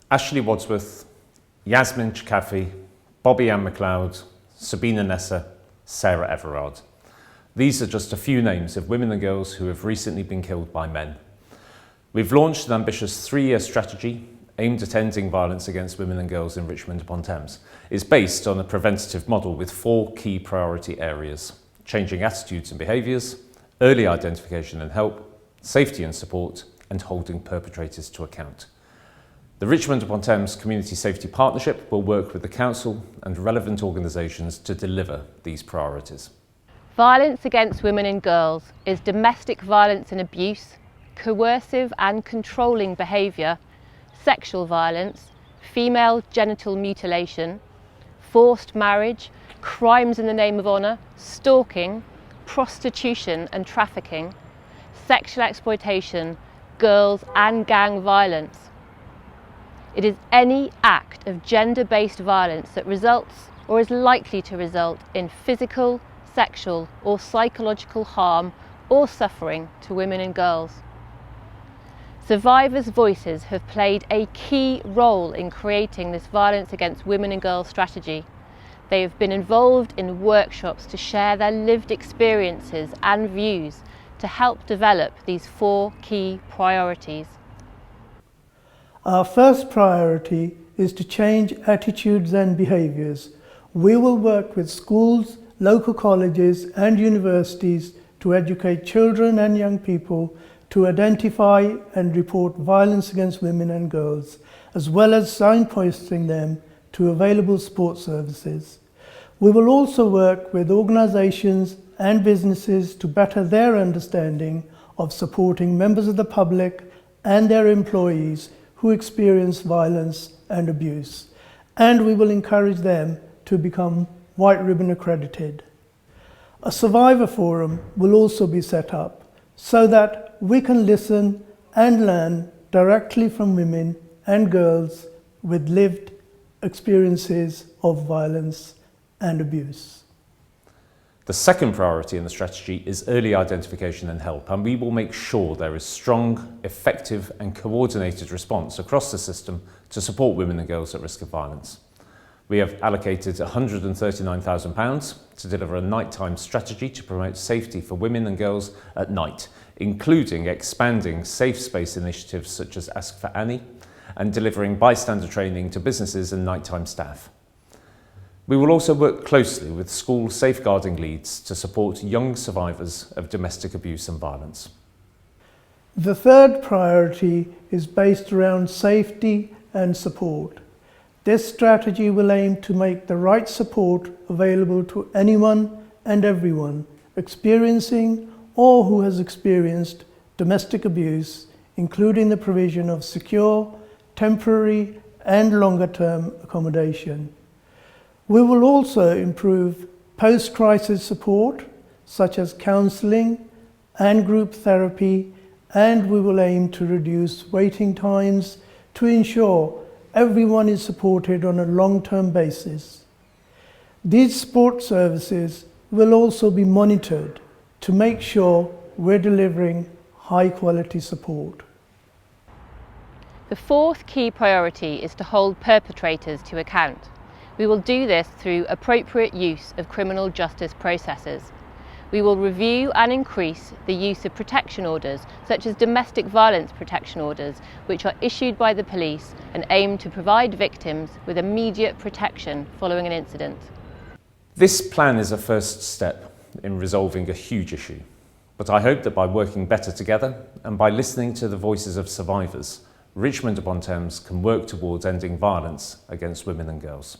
Ashley Wadsworth, Yasmin Chikafi, Bobby Ann McLeod, Sabina Nessa, Sarah Everard. These are just a few names of women and girls who have recently been killed by men. We've launched an ambitious 3-year strategy aimed at ending violence against women and girls in Richmond upon Thames. It's based on a preventative model with 4 key priority areas: changing attitudes and behaviours, early identification and help, safety and support, and holding perpetrators to account. The Richmond upon Thames Community Safety Partnership will work with the Council and relevant organisations to deliver these priorities. Violence against women and girls is domestic violence and abuse, coercive and controlling behaviour, sexual violence, female genital mutilation, forced marriage, crimes in the name of honour, stalking, prostitution and trafficking, sexual exploitation, girls and gang violence. It is any act of gender-based violence that results or is likely to result in physical, sexual or psychological harm or suffering to women and girls. Survivors' voices have played a key role in creating this violence against women and girls strategy. They have been involved in workshops to share their lived experiences and views to help develop these 4 key priorities. Our first priority is to change attitudes and behaviours. We will work with schools, local colleges and universities to educate children and young people to identify and report violence against women and girls, as well as signposting them to available support services. We will also work with organisations and businesses to better their understanding of supporting members of the public and their employees who experience violence and abuse, and we will encourage them to become White Ribbon accredited. A survivor forum will also be set up so that we can listen and learn directly from women and girls with lived experiences of violence and abuse. The second priority in the strategy is early identification and help, and we will make sure there is strong, effective and coordinated response across the system to support women and girls at risk of violence. We have allocated £139,000 to deliver a nighttime strategy to promote safety for women and girls at night, including expanding safe space initiatives such as Ask for Annie and delivering bystander training to businesses and nighttime staff. We will also work closely with school safeguarding leads to support young survivors of domestic abuse and violence. The third priority is based around safety and support. This strategy will aim to make the right support available to anyone and everyone experiencing or who has experienced domestic abuse, including the provision of secure, temporary and longer-term accommodation. We will also improve post-crisis support, such as counselling and group therapy, and we will aim to reduce waiting times to ensure everyone is supported on a long-term basis. These support services will also be monitored to make sure we're delivering high-quality support. The 4th key priority is to hold perpetrators to account. We will do this through appropriate use of criminal justice processes. We will review and increase the use of protection orders, such as domestic violence protection orders, which are issued by the police and aim to provide victims with immediate protection following an incident. This plan is a first step in resolving a huge issue, but I hope that by working better together and by listening to the voices of survivors, Richmond upon Thames can work towards ending violence against women and girls.